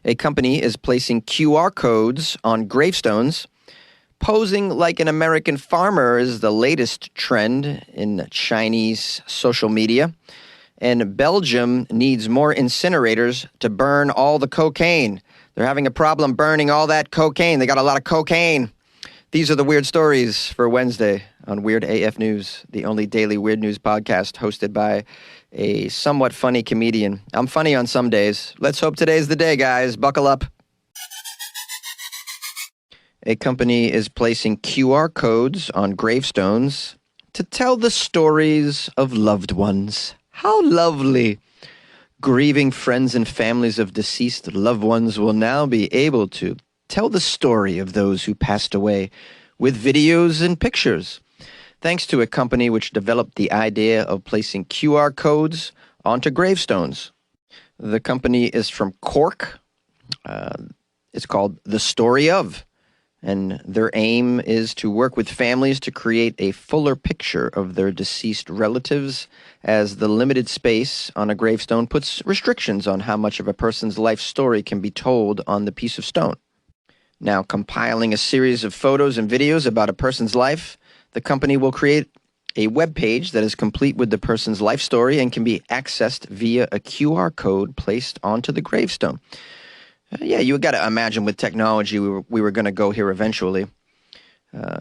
A company is placing QR codes on gravestones. Posing like an American farmer is the latest trend in Chinese social media. And Belgium needs more incinerators to burn all the cocaine. They're having a problem burning all that cocaine. They got a lot of cocaine. These are the weird stories for Wednesday on Weird AF News, the only daily weird news podcast hosted by a somewhat funny comedian. I'm funny on some days. Let's hope today's the day, guys. Buckle up. A company is placing QR codes on gravestones to tell the stories of loved ones. How lovely. Grieving friends and families of deceased loved ones will now be able to tell the story of those who passed away with videos and pictures, thanks to a company which developed the idea of placing QR codes onto gravestones. The company is from Cork. It's called The Story Of, and their aim is to work with families to create a fuller picture of their deceased relatives, as the limited space on a gravestone puts restrictions on how much of a person's life story can be told on the piece of stone. Now, compiling a series of photos and videos about a person's life, the company will create a web page that is complete with the person's life story and can be accessed via a QR code placed onto the gravestone. Yeah, you got to imagine with technology, we were going to go here eventually.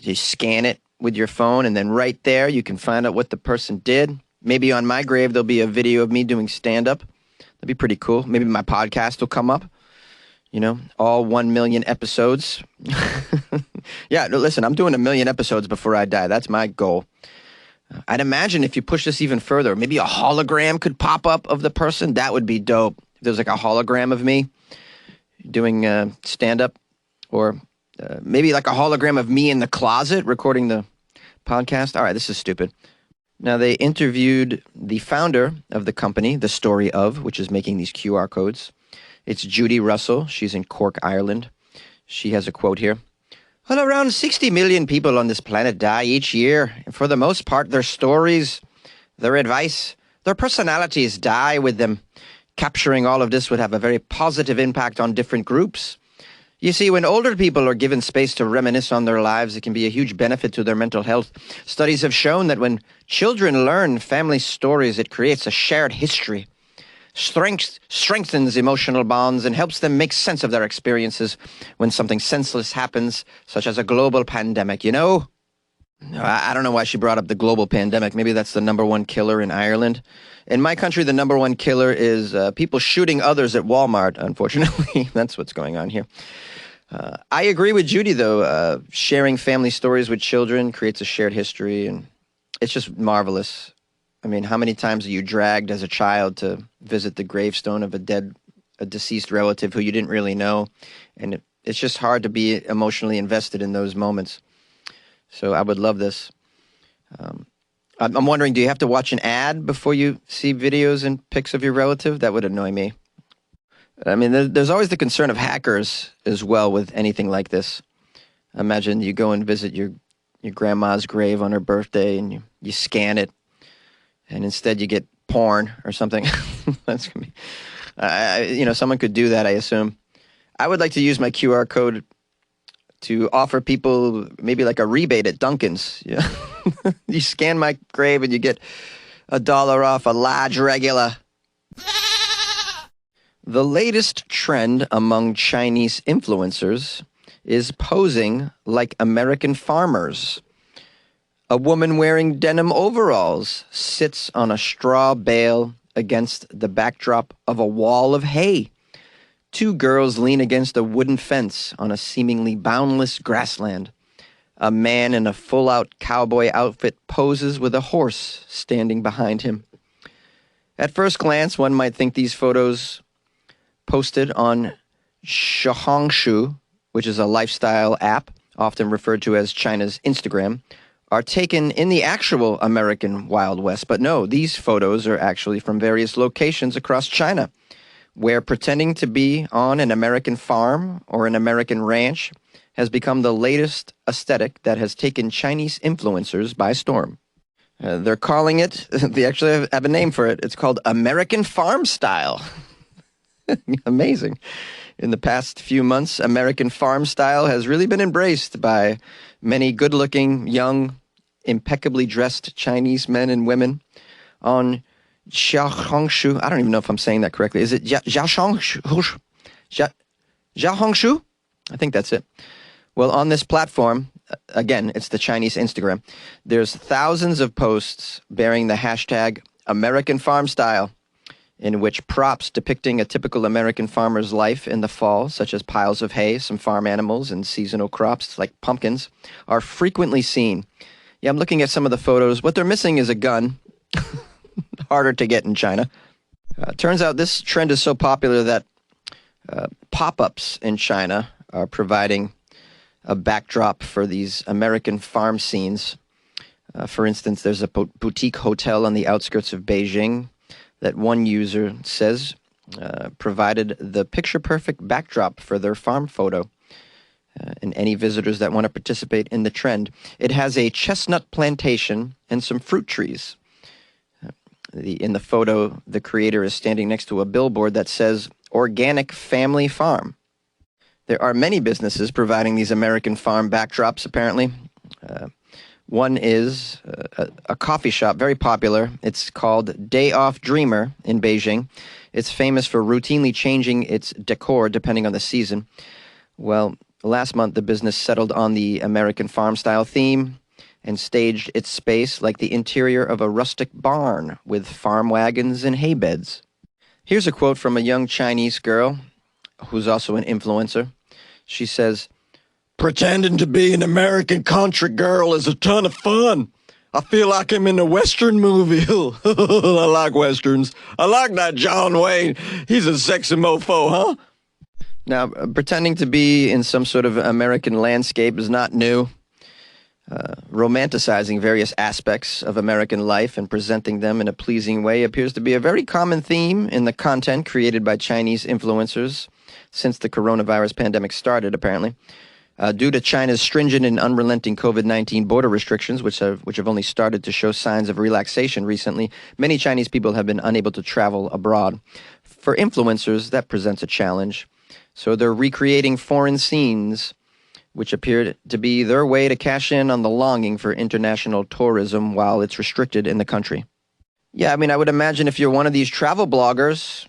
You scan it with your phone, and then right there, you can find out what the person did. Maybe on my grave, there'll be a video of me doing stand-up. That'd be pretty cool. Maybe my podcast will come up. You know, all 1 million episodes. Yeah, no, listen, I'm doing 1 million episodes before I die. That's my goal. I'd imagine if you push this even further, maybe a hologram could pop up of the person. That would be dope. If there's like a hologram of me doing stand-up, or maybe like a hologram of me in the closet recording the podcast. All right, this is stupid. Now, they interviewed the founder of the company, The Story Of, which is making these QR codes. It's Judy Russell. She's in Cork, Ireland. She has a quote here. Well, around 60 million people on this planet die each year, and for the most part, their stories, their advice, their personalities die with them. Capturing all of this would have a very positive impact on different groups. You see, when older people are given space to reminisce on their lives, it can be a huge benefit to their mental health. Studies have shown that when children learn family stories, it creates a shared history, strengthens emotional bonds, and helps them make sense of their experiences when something senseless happens, such as a global pandemic, you know? I don't know why she brought up the global pandemic. Maybe that's the #1 killer in Ireland. In my country, the #1 killer is people shooting others at Walmart, unfortunately. That's what's going on here. I agree with Judy, though. Sharing family stories with children creates a shared history, and it's just marvelous. I mean, how many times are you dragged as a child to visit the gravestone of a deceased relative who you didn't really know? And it's just hard to be emotionally invested in those moments. So I would love this. I'm wondering, do you have to watch an ad before you see videos and pics of your relative? That would annoy me. I mean, there's always the concern of hackers as well with anything like this. Imagine you go and visit your grandma's grave on her birthday, and you scan it, and instead you get porn or something. That's gonna be, someone could do that, I assume. I would like to use my QR code to offer people maybe like a rebate at Dunkin's. Yeah. You scan my grave and you get $1 off a large regular. The latest trend among Chinese influencers is posing like American farmers. A woman wearing denim overalls sits on a straw bale against the backdrop of a wall of hay. Two girls lean against a wooden fence on a seemingly boundless grassland. A man in a full-out cowboy outfit poses with a horse standing behind him. At first glance, one might think these photos posted on Xiaohongshu, which is a lifestyle app, often referred to as China's Instagram, are taken in the actual American Wild West. But no, these photos are actually from various locations across China, where pretending to be on an American farm or an American ranch has become the latest aesthetic that has taken Chinese influencers by storm. They're calling it, they actually have a name for it, it's called American Farm Style. Amazing. In the past few months, American farm style has really been embraced by many good-looking, young, impeccably dressed Chinese men and women on Xiaohongshu. I don't even know if I'm saying that correctly. Is it Xiaohongshu? Xiaohongshu? I think that's it. Well, on this platform, again, it's the Chinese Instagram, there's thousands of posts bearing the hashtag American Farm Style, in which props depicting a typical American farmer's life in the fall, such as piles of hay, some farm animals, and seasonal crops like pumpkins, are frequently seen. Yeah, I'm looking at some of the photos. What they're missing is a gun. Harder to get in China. Turns out this trend is so popular that pop-ups in China are providing a backdrop for these American farm scenes. For instance, there's a boutique hotel on the outskirts of Beijing that one user says provided the picture-perfect backdrop for their farm photo. And any visitors that want to participate in the trend. It has a chestnut plantation and some fruit trees. In the photo, the creator is standing next to a billboard that says, Organic Family Farm. There are many businesses providing these American farm backdrops, apparently. One is a coffee shop, very popular. It's called Day Off Dreamer in Beijing. It's famous for routinely changing its decor depending on the season. Well, last month the business settled on the American farm-style theme and staged its space like the interior of a rustic barn with farm wagons and hay beds. Here's a quote from a young Chinese girl who's also an influencer. She says, "Pretending to be an American country girl is a ton of fun. I feel like I'm in a Western movie." I like Westerns. I like that John Wayne. He's a sexy mofo, huh? Now, pretending to be in some sort of American landscape is not new. Romanticizing various aspects of American life and presenting them in a pleasing way appears to be a very common theme in the content created by Chinese influencers since the coronavirus pandemic started, apparently. Due to China's stringent and unrelenting COVID-19 border restrictions, which have only started to show signs of relaxation recently, many Chinese people have been unable to travel abroad. For influencers, that presents a challenge. So they're recreating foreign scenes, which appear to be their way to cash in on the longing for international tourism while it's restricted in the country. Yeah, I mean, I would imagine if you're one of these travel bloggers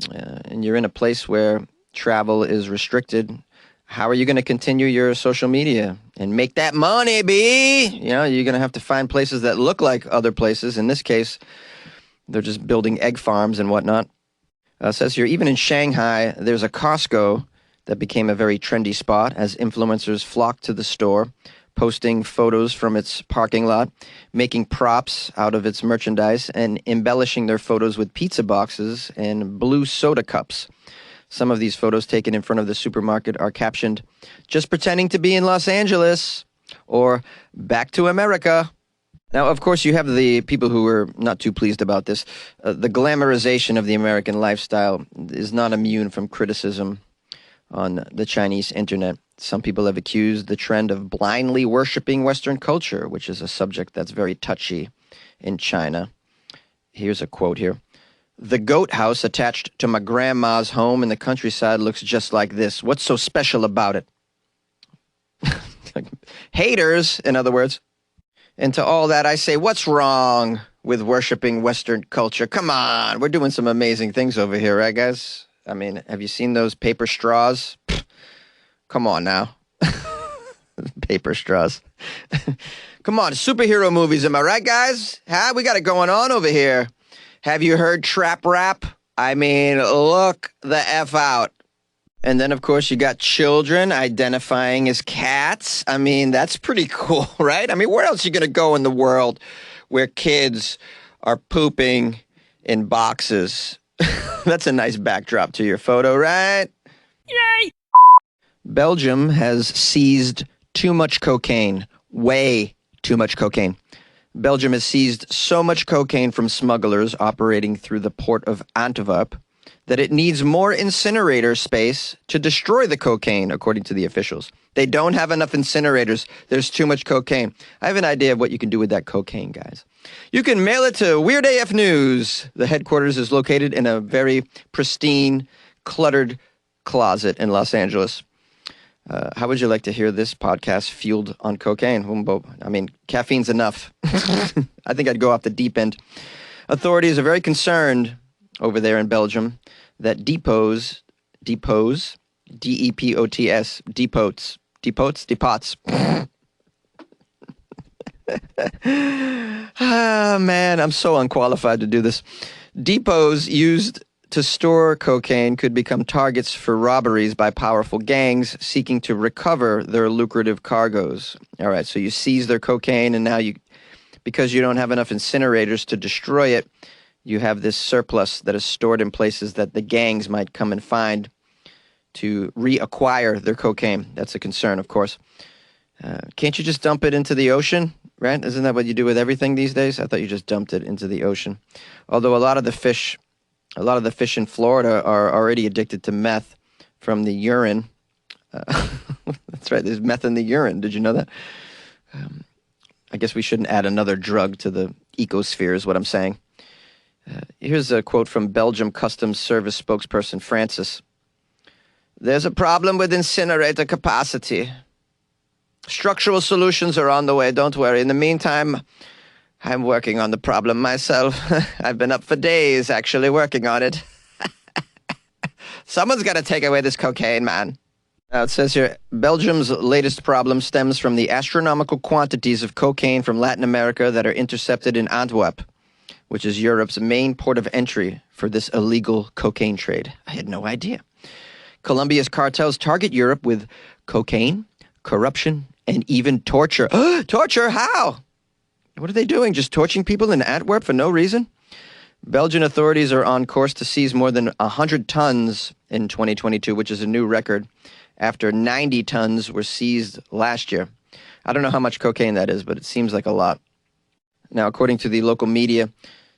and you're in a place where travel is restricted, how are you going to continue your social media and make that money, B? You know, you're going to have to find places that look like other places. In this case, they're just building egg farms and whatnot. Says here, even in Shanghai, there's a Costco that became a very trendy spot as influencers flocked to the store, posting photos from its parking lot, making props out of its merchandise, and embellishing their photos with pizza boxes and blue soda cups. Some of these photos taken in front of the supermarket are captioned, "Just pretending to be in Los Angeles," or "Back to America." Now, of course, you have the people who are not too pleased about this. The glamorization of the American lifestyle is not immune from criticism on the Chinese internet. Some people have accused the trend of blindly worshiping Western culture, which is a subject that's very touchy in China. Here's a quote here. "The goat house attached to my grandma's home in the countryside looks just like this. What's so special about it?" Haters, in other words. And to all that, I say, what's wrong with worshiping Western culture? Come on, we're doing some amazing things over here, right, guys? I mean, have you seen those paper straws? Pfft, come on now. Paper straws. Come on, superhero movies, am I right, guys? Huh? We got it going on over here. Have you heard trap rap? I mean, look the F out. And then, of course, you got children identifying as cats. I mean, that's pretty cool, right? I mean, where else are you going to go in the world where kids are pooping in boxes? That's a nice backdrop to your photo, right? Yay! Belgium has seized too much cocaine. Way too much cocaine. Belgium has seized so much cocaine from smugglers operating through the port of Antwerp that it needs more incinerator space to destroy the cocaine, according to the officials. They don't have enough incinerators. There's too much cocaine. I have an idea of what you can do with that cocaine, guys. You can mail it to Weird AF News. The headquarters is located in a very pristine, cluttered closet in Los Angeles. How would you like to hear this podcast fueled on cocaine? I mean, caffeine's enough. I think I'd go off the deep end. Authorities are very concerned over there in Belgium that depots, D-E-P-O-T-S, depots. Ah, man, I'm so unqualified to do this. Depots used to store cocaine could become targets for robberies by powerful gangs seeking to recover their lucrative cargoes. All right, so you seize their cocaine, and now because you don't have enough incinerators to destroy it, you have this surplus that is stored in places that the gangs might come and find to reacquire their cocaine. That's a concern, of course. Can't you just dump it into the ocean, right? Isn't that what you do with everything these days? I thought you just dumped it into the ocean. Although a lot of the fish in Florida are already addicted to meth from the urine. That's right, there's meth in the urine. Did you know that? I guess we shouldn't add another drug to the ecosphere is what I'm saying. Here's a quote from Belgium Customs Service spokesperson Francis. There's a problem with incinerator capacity. Structural solutions are on the way, don't worry. In the meantime, I'm working on the problem myself. I've been up for days actually working on it. Someone's got to take away this cocaine, man. Now it says here, Belgium's latest problem stems from the astronomical quantities of cocaine from Latin America that are intercepted in Antwerp, which is Europe's main port of entry for this illegal cocaine trade. I had no idea. Colombia's cartels target Europe with cocaine, corruption, and even torture. Torture? How? What are they doing? Just torching people in Antwerp for no reason? Belgian authorities are on course to seize more than 100 tons in 2022, which is a new record, after 90 tons were seized last year. I don't know how much cocaine that is, but it seems like a lot. Now, according to the local media,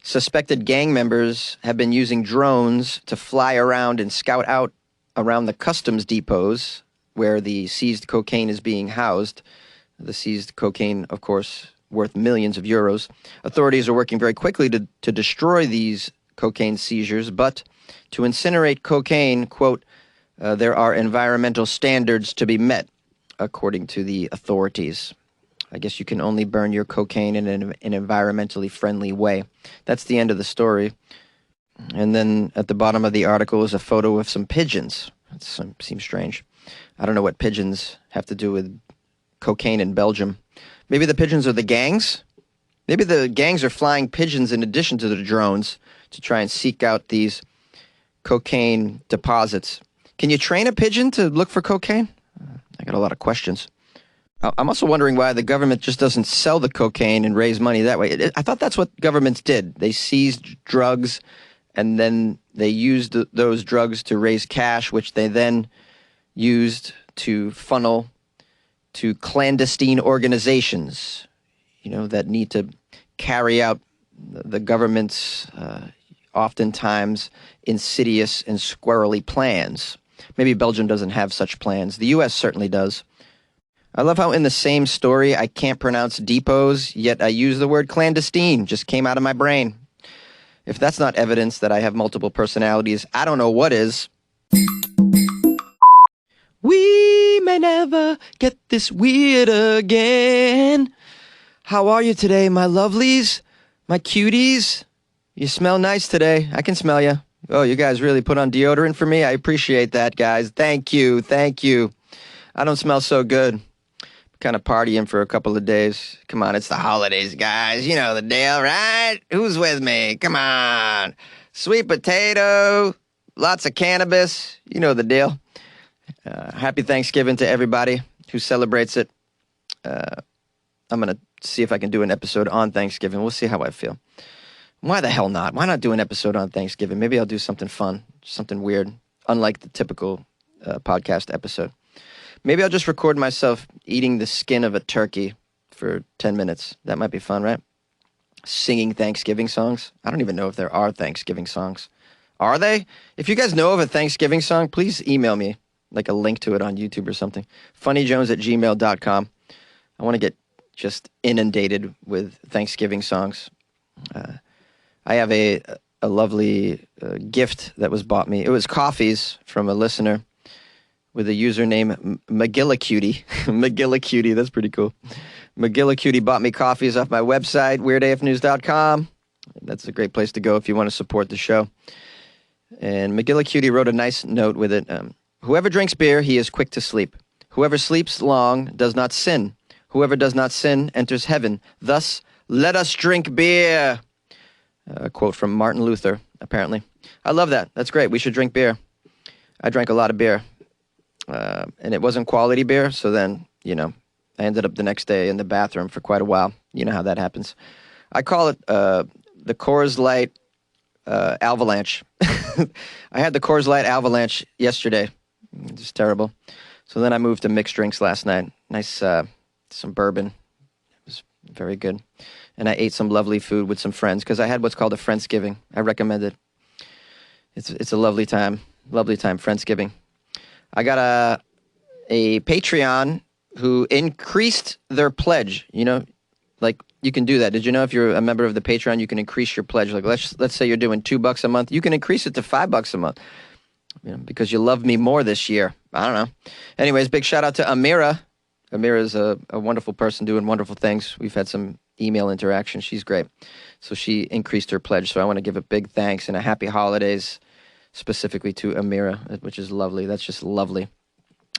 suspected gang members have been using drones to fly around and scout out around the customs depots where the seized cocaine is being housed. The seized cocaine, of course, worth millions of euros. Authorities are working very quickly to destroy these cocaine seizures, but to incinerate cocaine, quote, there are environmental standards to be met, according to the authorities. I guess you can only burn your cocaine in an environmentally friendly way. That's the end of the story. And then at the bottom of the article is a photo of some pigeons. That seems strange. I don't know what pigeons have to do with cocaine in Belgium. Maybe the pigeons are the gangs? Maybe the gangs are flying pigeons in addition to the drones to try and seek out these cocaine deposits. Can you train a pigeon to look for cocaine? I got a lot of questions. I'm also wondering why the government just doesn't sell the cocaine and raise money that way. I thought that's what governments did. They seized drugs, and then they used those drugs to raise cash, which they then used to funnel to clandestine organizations, that need to carry out the government's oftentimes insidious and squirrely plans. Maybe Belgium doesn't have such plans. The U.S. certainly does. I love how in the same story I can't pronounce depots, yet I use the word clandestine. Just came out of my brain. If that's not evidence that I have multiple personalities, I don't know what is. We may never get this weird again. How are you today, my lovelies? My cuties? You smell nice today. I can smell you. Oh, you guys really put on deodorant for me? I appreciate that, guys. Thank you. Thank you. I don't smell so good. Kind of partying for a couple of days. Come on, it's the holidays, guys. You know the deal, right? Who's with me? Come on. Sweet potato, lots of cannabis. You know the deal. Happy Thanksgiving to everybody who celebrates it. I'm going to see if I can do an episode on Thanksgiving. We'll see how I feel. Why the hell not? Why not do an episode on Thanksgiving? Maybe I'll do something fun, something weird, unlike the typical podcast episode. Maybe I'll just record myself eating the skin of a turkey for 10 minutes. That might be fun, right? Singing Thanksgiving songs. I don't even know if there are Thanksgiving songs. Are they? If you guys know of a Thanksgiving song, please email me, like a link to it on YouTube or something. funnyjones@gmail.com. I want to get just inundated with Thanksgiving songs. I have a lovely gift that was bought me. It was coffees from a listener with a username McGillacutie. McGillacutie, that's pretty cool. McGillacutie bought me coffees off my website, weirdafnews.com. That's a great place to go if you want to support the show. And McGillacutie wrote a nice note with it. Whoever drinks beer, he is quick to sleep. Whoever sleeps long does not sin. Whoever does not sin enters heaven. Thus, let us drink beer. A quote from Martin Luther, apparently. I love that. That's great. We should drink beer. I drank a lot of beer. And it wasn't quality beer, so then, I ended up the next day in the bathroom for quite a while. You know how that happens. I call it the Coors Light Avalanche. I had the Coors Light Avalanche yesterday. Just terrible. So then I moved to mixed drinks last night. Nice, some bourbon. It was very good. And I ate some lovely food with some friends because I had what's called a Friendsgiving. I recommend it. It's a lovely time. Lovely time, Friendsgiving. I got a Patreon who increased their pledge. Like you can do that. Did you know if you're a member of the Patreon, you can increase your pledge? Like let's say you're doing $2 a month, you can increase it to $5 a month. Because you love me more this year. I don't know. Anyways, big shout out to Amira. Amira is a wonderful person doing wonderful things. We've had some email interaction. She's great. So she increased her pledge. So I want to give a big thanks and a happy holidays specifically to Amira, which is lovely. That's just lovely.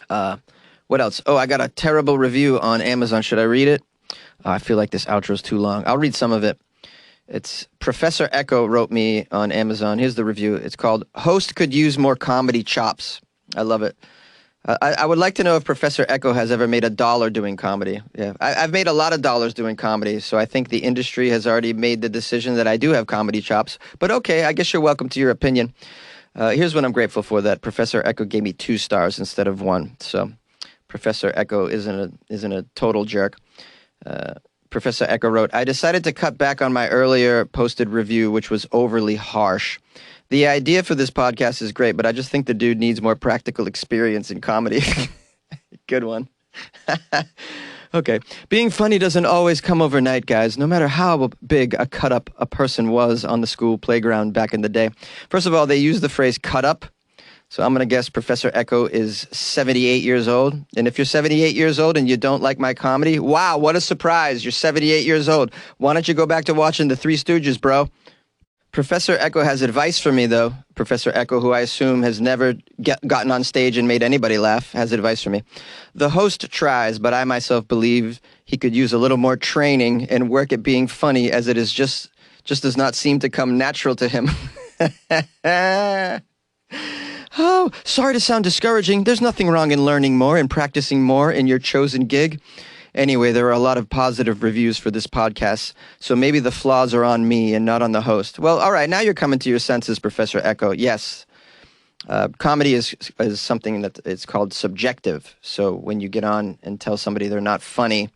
What else? Oh, I got a terrible review on Amazon. Should I read it? I feel like this outro is too long. I'll read some of it. It's Professor Echo wrote me on Amazon. Here's the review. It's called Host Could Use More Comedy Chops. I love it. I would like to know if Professor Echo has ever made $1 doing comedy. Yeah, I've made a lot of dollars doing comedy, so I think the industry has already made the decision that I do have comedy chops. But okay, I guess you're welcome to your opinion. Here's what I'm grateful for, that Professor Echo gave me 2 stars instead of 1. So Professor Echo isn't a total jerk. Professor Echo wrote, I decided to cut back on my earlier posted review, which was overly harsh. The idea for this podcast is great, but I just think the dude needs more practical experience in comedy. Good one. Okay. Being funny doesn't always come overnight, guys, no matter how big a cut-up a person was on the school playground back in the day. First of all, they use the phrase cut up. So I'm going to guess Professor Echo is 78 years old. And if you're 78 years old and you don't like my comedy, wow, what a surprise. You're 78 years old. Why don't you go back to watching The Three Stooges, bro? Professor Echo has advice for me, though. Professor Echo, who I assume has never gotten on stage and made anybody laugh, has advice for me. The host tries, but I myself believe he could use a little more training and work at being funny, as it is just does not seem to come natural to him. Oh, sorry to sound discouraging. There's nothing wrong in learning more and practicing more in your chosen gig. Anyway, there are a lot of positive reviews for this podcast, so maybe the flaws are on me and not on the host. Well, all right, now you're coming to your senses, Professor Echo. Yes, comedy is something that it's called subjective. So when you get on and tell somebody they're not funny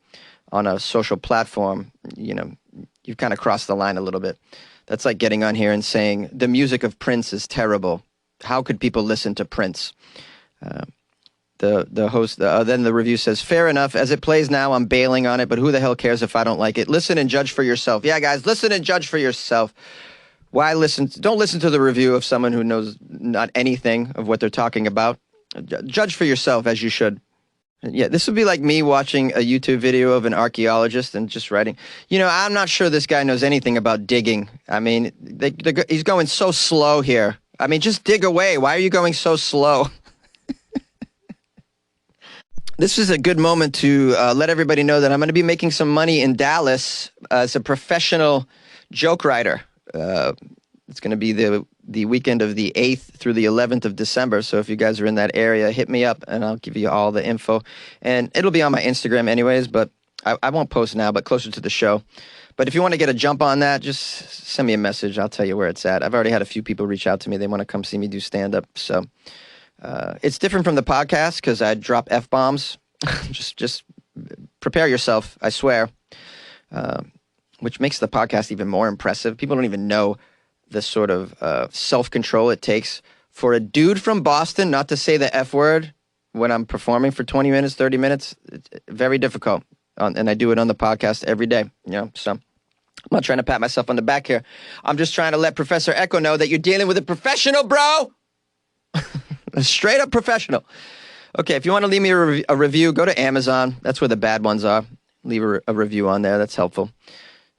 on a social platform, you've kind of crossed the line a little bit. That's like getting on here and saying the music of Prince is terrible. How could people listen to Prince? The host, then the review says, fair enough. As it plays now, I'm bailing on it, but who the hell cares if I don't like it? Listen and judge for yourself. Yeah, guys, listen and judge for yourself. Why listen? Don't listen to the review of someone who knows not anything of what they're talking about. Judge for yourself, as you should. Yeah, this would be like me watching a YouTube video of an archaeologist and just writing, I'm not sure this guy knows anything about digging. I mean, he's going so slow here. I mean, just dig away. Why are you going so slow? This is a good moment to let everybody know that I'm going to be making some money in Dallas as a professional joke writer. It's going to be the weekend of the 8th through the 11th of December. So if you guys are in that area, hit me up and I'll give you all the info. And it'll be on my Instagram anyways, but I won't post now, but closer to the show. But if you want to get a jump on that, just send me a message. I'll tell you where it's at. I've already had a few people reach out to me. They want to come see me do stand-up. So it's different from the podcast because I drop F-bombs. just prepare yourself, I swear, which makes the podcast even more impressive. People don't even know the sort of self-control it takes for a dude from Boston not to say the F word when I'm performing for 20 minutes, 30 minutes. It's very difficult. And I do it on the podcast every day, so I'm not trying to pat myself on the back here. I'm just trying to let Professor Echo know that you're dealing with a professional, bro. A straight up professional. Okay, if you want to leave me a review, go to Amazon. That's where the bad ones are. Leave a review on there. That's helpful.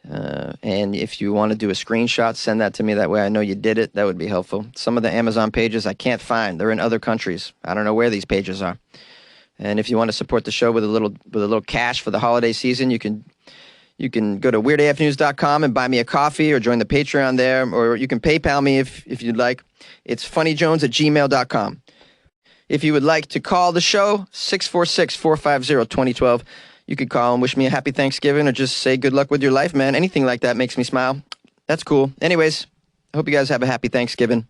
And if you want to do a screenshot, send that to me. That way I know you did it. That would be helpful. Some of the Amazon pages I can't find. They're in other countries. I don't know where these pages are. And if you want to support the show with a little cash for the holiday season, you can go to weirdafnews.com and buy me a coffee or join the Patreon there, or you can PayPal me if you'd like. It's funnyjones@gmail.com. If you would like to call the show, 646-450-2012. You could call and wish me a happy Thanksgiving or just say good luck with your life, man. Anything like that makes me smile. That's cool. Anyways, I hope you guys have a happy Thanksgiving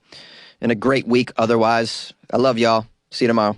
and a great week otherwise. I love y'all. See you tomorrow.